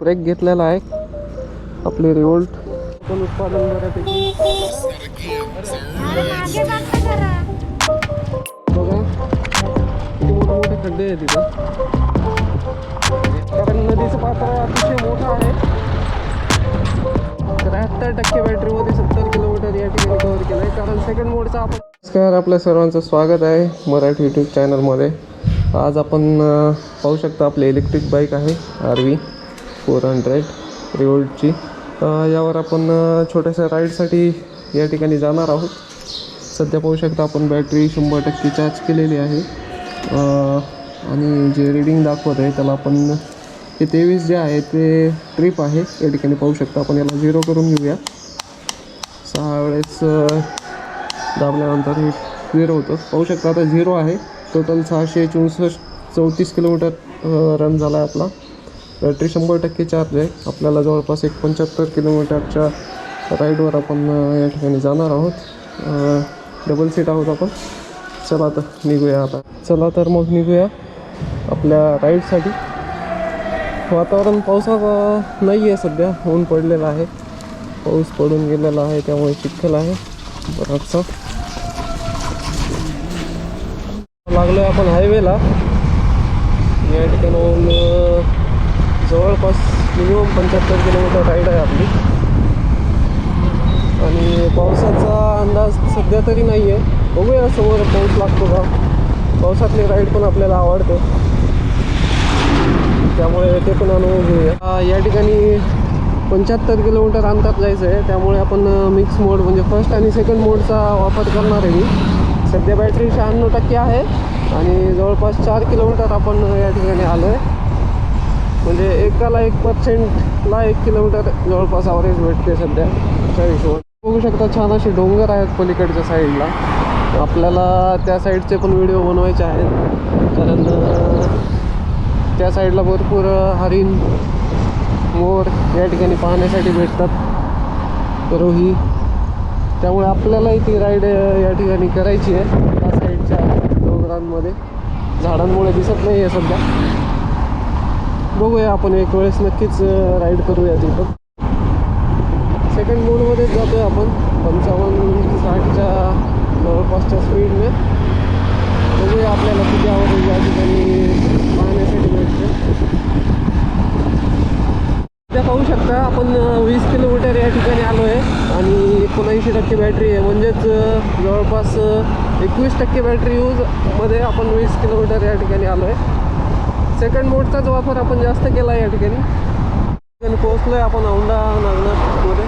Break घेतलेला आहे आपले रिवोल्ट पण उत्पादन बऱ्यापैकी बघा किती मोठे मोठे खड्डे आहेत तिथं, कारण नदीचं पात्र अतिशय मोठं आहे. 73% बॅटरीमध्ये 70 किलोमीटर या ठिकाणी कव्हर केलं आहे. कारण सेकंड मोडचा आपण नमस्कार, आपल्या सर्वांचं स्वागत आहे मराठी यूट्यूब चॅनलमध्ये. आज आपण पाहू शकता आपली इलेक्ट्रिक बाईक आहे RV 400 रिवोल्टची. यावर आपण छोट्याशा राईडसाठी या ठिकाणी जाणार आहोत. सध्या पाहू शकता आपण बॅटरी 100% चार्ज केलेली आहे आणि जे रीडिंग दाखवत आहे त्याला आपण हे 23 जे आहे ते ट्रिप आहे. या ठिकाणी पाहू शकता आपण याला 0 करून घेऊया. 6 वेळेस दाबल्यानंतर हे 0 होतं. पाहू शकता आता 0 आहे. टोटल 634 किलोमीटर रन झाला आहे आपला. बॅटरी 100% चार्ज आहे. आपल्याला जवळपास 75 किलोमीटरच्या राईडवर आपण या ठिकाणी जाणार आहोत. डबल सीट आहोत आपण. चला तर निघूया आता. चला तर मग निघूया आपल्या राईडसाठी. वातावरण पावसाचं नाही आहे सध्या, ऊन पडलेलं आहे. पाऊस पडून गेलेला आहे त्यामुळे चिखल आहे बराचसा. लागलो आहे आपण हायवेला. या ठिकाणाहून जवळपास मिनिमम 75 किलोमीटर राईड आहे आपली. आणि पावसाचा अंदाज सध्या तरी नाही आहे. बघूया समोर पाऊस लागतो का. पावसातली राईड पण आपल्याला आवडते त्यामुळे ते पण अनुभव घेऊया. या ठिकाणी 75 किलोमीटर अंतर जायचं आहे त्यामुळे आपण मिक्स मोड म्हणजे फर्स्ट आणि सेकंड मोडचा वापर करणार आहे मी. सध्या बॅटरी 96% आहे आणि जवळपास 4 किलोमीटर आपण या ठिकाणी आलो आहे. म्हणजे एकाला 1%ला 1 किलोमीटर जवळपास ॲव्हरेज भेटते सध्याच्या हिशोबाने. बघू शकता छान असे डोंगर आहेत पलीकडच्या साईडला. आपल्याला त्या साईडचे पण व्हिडिओ बनवायचे आहेत कारण त्या साईडला भरपूर हरिण मोर या ठिकाणी पाहण्यासाठी भेटतात, रोही. त्यामुळे आपल्यालाही ती राईड या ठिकाणी करायची आहे. त्या साईडच्या डोंगरांमध्ये झाडांमुळे दिसत नाही आहे सध्या. बघूया आपण एक वेळेस नक्कीच राईड करूया तिथं. सेकंड मोडमध्येच जातो आहे आपण 55-60च्या जवळपासच्या स्पीडने. बघूया आपल्याला किती आवडेल या ठिकाणी पाहण्यासाठी भेटते. सध्या पाहू शकता आपण 20 किलोमीटर या ठिकाणी आलो आहे आणि 79% बॅटरी आहे. म्हणजेच जवळपास 21% बॅटरी यूजमध्ये आपण 20 किलोमीटर या ठिकाणी आलो आहे. सेकंड मोडचाच वापर आपण जास्त केला आहे या ठिकाणी. पोहोचलो आहे आपण औंढा नागनाथमध्ये,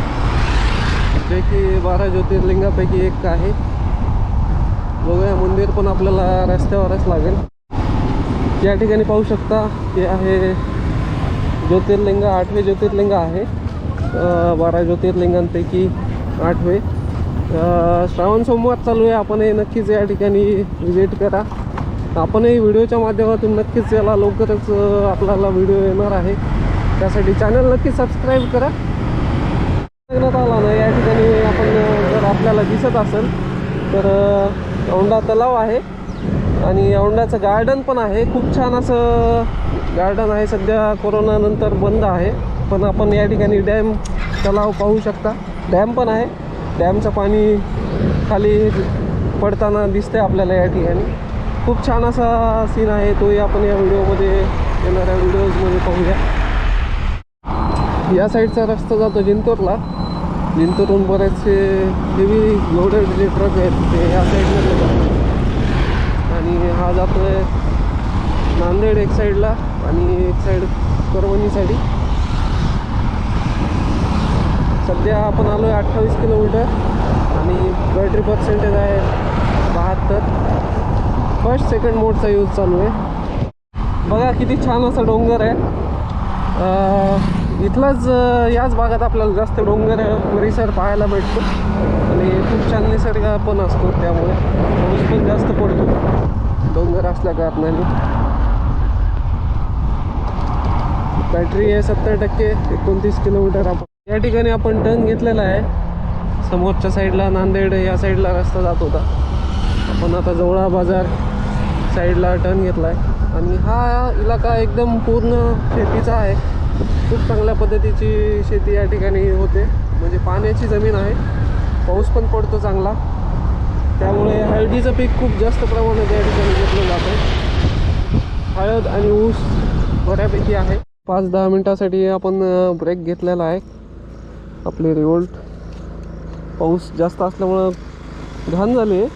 जे की 12 ज्योतिर्लिंगापैकी एक आहे. बघूया मंदिर पण आपल्याला रस्त्यावरच लागेल. या ठिकाणी पाहू शकता हे आहे ज्योतिर्लिंग, 8वे ज्योतिर्लिंग आहे. 12 ज्योतिर्लिंगांपैकी 8वे. श्रावण सोमवार चालू आहे. आपण हे नक्कीच या ठिकाणी विजिट करा. आपणही व्हिडिओच्या माध्यमातून नक्कीच याला लवकरच आपल्याला व्हिडिओ येणार आहे. त्यासाठी चॅनल नक्की सबस्क्राईब करा. लग्नात आला ना या ठिकाणी आपण जर आपल्याला दिसत असेल तर औंढा तलाव आहे आणि औंढाचं गार्डन पण आहे. खूप छान असं गार्डन आहे. सध्या कोरोनानंतर बंद आहे पण आपण या ठिकाणी डॅम तलाव पाहू शकता. डॅम पण आहे. डॅमचं पाणी खाली पडताना दिसते आपल्याला या ठिकाणी. खूप छान असा सीन आहे. तोही आपण या व्हिडिओमध्ये येणाऱ्या व्हिडिओजमध्ये पाहूया. या साईडचा रस्ता जातो जिंतूरला. जिंतूरहून बरेचसे हेवी लोडेड जे ट्रक आहेत ते या साईडमध्ये जातात आणि हा जातो आहे नांदेड एक साईडला आणि एक साईड परभणीसाठी. सध्या आपण आलो आहे 28 किलोमीटर आणि बॅटरी पर्सेंटेज आहे 72. फर्स्ट सेकंड मोडचा यूज चालू आहे. बघा किती छान असा डोंगर आहे. इथलाच याच भागात आपल्याला जास्त डोंगर परिसर पाहायला भेटतो आणि खूप छान निसर्ग पण असतो. त्यामुळे पाऊस पण जास्त पडतो डोंगर असल्या कारणाने. बॅटरी आहे 70%, 29 किलोमीटर. आपण या ठिकाणी आपण टर्न घेतलेला आहे. समोरच्या साईडला नांदेड या साईडला रस्ता जात होता. आपण आता जवळा बाजार साईडला टर्न घेतला आहे आणि हा इलाका एकदम पूर्ण शेतीचा आहे. खूप चांगल्या पद्धतीची शेती या ठिकाणी होते. म्हणजे पाण्याची जमीन आहे, पाऊस पण पडतो चांगला, त्यामुळे हळदीचं पीक खूप जास्त प्रमाणात या ठिकाणी घेतलं जातं. हळद आणि ऊस बऱ्यापैकी आहे. 5-10 मिनटासाठी आपण ब्रेक घेतलेला आहे. आपले रिवोल्ट पाऊस जास्त असल्यामुळं घाण झाली आहे.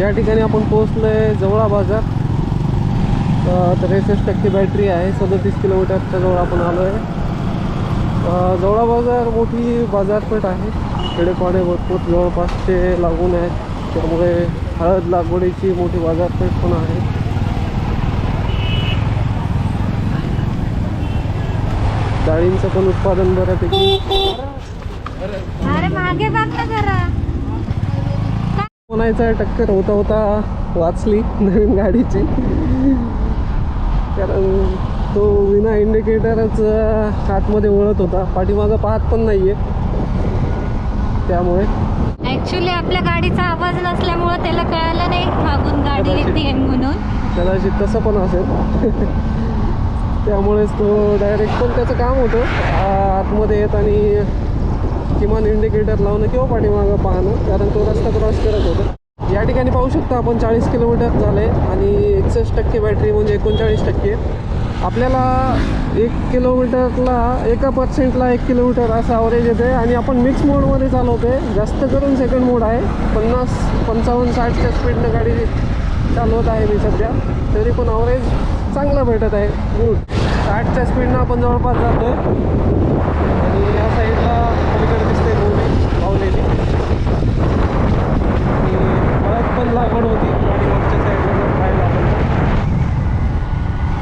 या ठिकाणी आपण पोहोचलो आहे जवळा बाजार. 63% बॅटरी आहे. 37 किलोमीटरच्या जवळ आपण आलो आहे. जवळा बाजार मोठी बाजारपेठ आहे. खेडेपाडे भरपूर जवळपासचे लागून आहेत, त्यामुळे हळद लागवडीची मोठी बाजारपेठ पण आहे. डाळींचं पण उत्पादन बऱ्यापैकी. अरे मागे बघ ना जरा. म्हणायचं टक्कर होता होता वाचली नवीन गाडीची, कारण तो विना इंडिकेटरच आतमध्ये वळत होता. पाठीमागं पाहत पण नाहीये, त्यामुळे ऍक्च्युली आपल्या गाडीचा आवाज नसल्यामुळे त्याला कळालं नाही मागून गाडी येते म्हणून. कदाचित तसं पण असेल. त्यामुळेच तो डायरेक्ट, पण त्याचं काम होतं आतमध्ये येत आणि किमान इंडिकेटर लावणं किंवा पाठीमागं पाहणं, कारण तो रस्ता क्रॉस करत होता. या ठिकाणी पाहू शकता आपण 40 किलोमीटर झाले आणि 61% बॅटरी म्हणजे 39%. आपल्याला 1 किलोमीटरला 1% 1 किलोमीटर असं ॲव्हरेज येते आणि आपण मिक्स मोडमध्ये चालवतो आहे. जास्त करून सेकंड मोड आहे. 50, 55, 60च्या स्पीडनं गाडी चालवत आहे मी सध्या, तरी पण ॲव्हरेज चांगलं भेटत आहे. गुड. 60च्या स्पीडनं आपण जवळपास जातो आहे. आणि या साईडला पलीकडे दिसते मोठी लावलेली आणि हळद पण लागवड होती गाडी मागच्या साईडला जर पाहिलं आपण.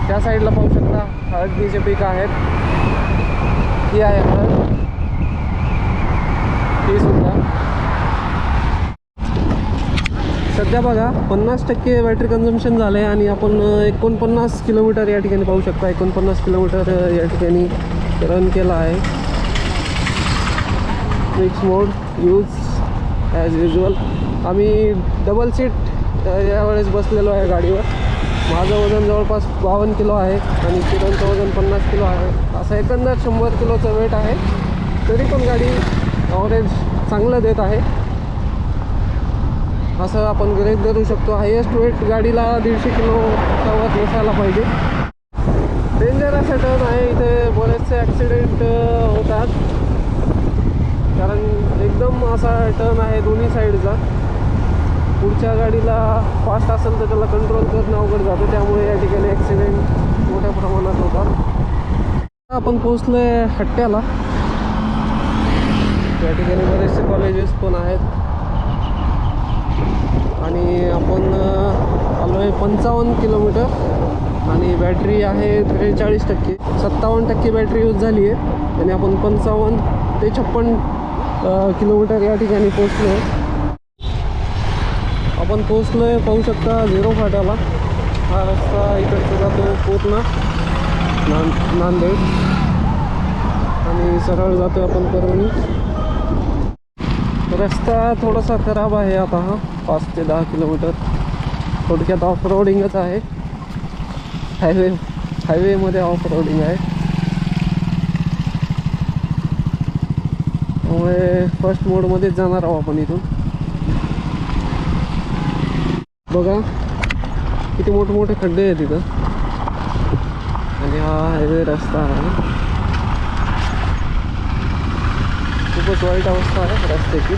त्या साईडला पाहू शकता हळदीचे पीक आहेत. ही आहे हळद, ही सुद्धा. सध्या बघा 50% बॅटरी कन्झम्पशन झालं आहे आणि आपण 49 किलोमीटर या ठिकाणी पाहू शकता. 49 किलोमीटर या ठिकाणी रन केला आहे. मिक्स मोड यूज ॲज युजल. आम्ही डबल सीट यावेळेस बसलेलो आहे गाडीवर. माझं वजन जवळपास 52 किलो आहे आणि किरणचं वजन 50 किलो आहे. असं एकंदर 100 किलोचं वेट आहे. तरी पण गाडी ॲव्हरेज चांगलं देत आहे असं आपण गृहीत धरू शकतो. हायेस्ट वेट गाडीला 150 किलोच्या वर नसायला पाहिजे. डेंजर असा टर्न आहे इथे. बरेचसे ॲक्सिडेंट होतात, कारण एकदम असा टर्न आहे दोन्ही साईडचा. पुढच्या गाडीला फास्ट असेल तर त्याला कंट्रोल करणं अवघड जातं, त्यामुळे या ठिकाणी ॲक्सिडेंट मोठ्या प्रमाणात होतात. आपण पोचलो आहे हट्ट्याला. या ठिकाणी बरेचसे कॉलेजेस पण आहेत आणि आपण आलो आहे 55 किलोमीटर आणि बॅटरी आहे 43%. 57% बॅटरी यूज झाली आहे आणि आपण 55 ते 56 किलोमीटर या ठिकाणी पोचलो आहे. आपण पोचलो आहे पाहू शकता 0 फाट्याला. हा रस्ता इकडचा जातो पूर्ण नांदेड आणि सरळ जातो आपण परभणी. रस्ता थोडासा खराब आहे आता. हा 5 ते 10 किलोमीटर थोडक्यात ऑफ रोडिंगच आहे. हायवेमध्ये ऑफ रोडिंग आहे, त्यामुळे फर्स्ट मोडमध्येच जाणार आहोत आपण इथून. बघा किती मोठमोठे खड्डे आहेत तिथं आणि हा हायवे रस्ता आहे. खूपच वाईट अवस्था आहे रस्त्याची.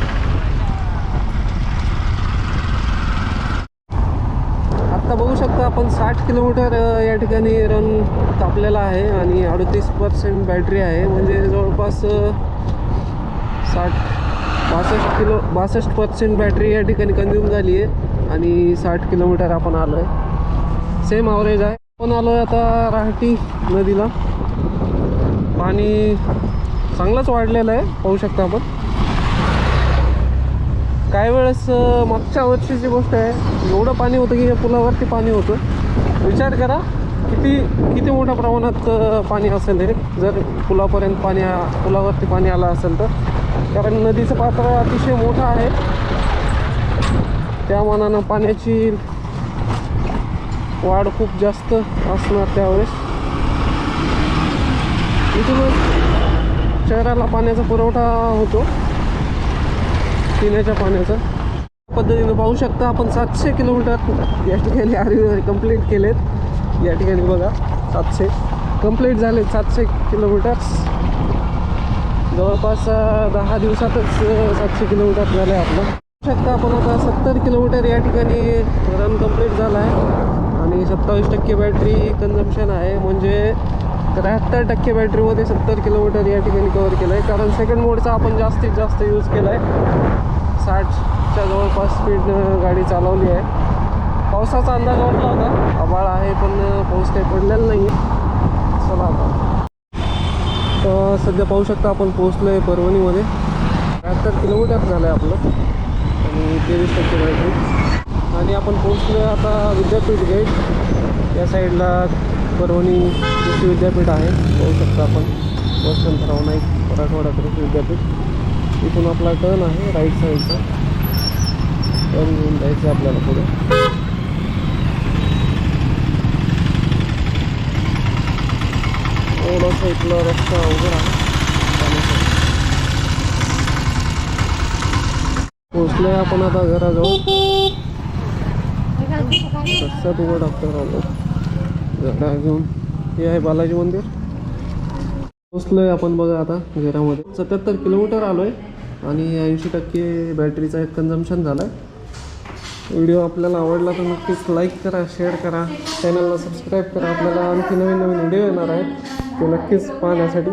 आत्ता बघू शकता आपण 60 किलोमीटर या ठिकाणी रन कापलेला आहे आणि 38% बॅटरी आहे. म्हणजे जवळपास 62% बॅटरी या ठिकाणी कंझ्युम झाली आहे आणि 60 किलोमीटर आपण आलो आहे. सेम ॲव्हरेज आहे. आपण आलो आहे आता राहटी नदीला. पाणी चांगलंच वाढलेलं आहे पाहू शकता आपण. काही वेळेस मागच्या वर्षीची गोष्ट आहे, एवढं पाणी होतं की या पुलावरती पाणी होतं. विचार करा किती मोठ्या प्रमाणात पाणी असेल हे, जर पुलावरती पाणी आलं असेल तर. कारण नदीचं पात्र अतिशय मोठं आहे, त्या मानानं पाण्याची वाढ खूप जास्त असणार त्यावेळेस. इथूनच शहराला पाण्याचा पुरवठा होतो, पिण्याच्या पाण्याचा. पद्धतीनं पाहू शकता आपण 700 किलोमीटर या ठिकाणी आर्मी कंप्लीट केलेत. या ठिकाणी बघा 700 कंप्लीट झाले. 700 किलोमीटर्स जवळपास 10 दिवसातच 700 किलोमीटर झालं आहे आपलं. पाहू शकता आपण आता 70 किलोमीटर या ठिकाणी रन कंप्लीट झाला आहे आणि 27% बॅटरी कन्झम्पशन आहे. म्हणजे 73% बॅटरीमध्ये 70 किलोमीटर या ठिकाणी कवर केलं आहे. कारण सेकंड मोडचा आपण जास्तीत जास्त यूज केला आहे. 60च्या जवळपास स्पीड गाडी चालवली आहे. पावसाचा अंदाज वाटला होता, आभाळ आहे पण पाऊस काही पडलेला नाही आहे. चला आता सध्या पाहू शकता आपण पोहोचलो आहे परभणीमध्ये. 73 किलोमीटर झालं आहे आपलं आणि 23% बॅटरी. आणि आपण पोहोचलो आहे आता विद्यापीठ गेट. या साईडला परभणी कृषी विद्यापीठ आहे, पाहू शकता आपण. वसंतराव नाईक मराठवाडा कृषी विद्यापीठ. इथून आपला टर्न आहे राईट साईडचा, टर्न घेऊन जायचं आपल्याला पुढे. थोडासा इथला रस्ता अवघड आहे जाण्यासाठी. पोचलोय आपण आता घराजवळ. रस्त्यात उभं टाकतो राहतो गाड्या घेऊन. हे आहे बालाजी मंदिर. पोचलोय आपण बघा आता घरामध्ये. 77 किलोमीटर आलो आहे आणि 80% बॅटरीचा एक कन्झम्पशन झाला आहे. व्हिडिओ आपल्याला आवडला तर नक्कीच लाईक करा, शेअर करा, चॅनलला सबस्क्राईब करा. आपल्याला आणखी नवीन नवीन व्हिडिओ येणार आहेत ते नक्कीच पाहण्यासाठी.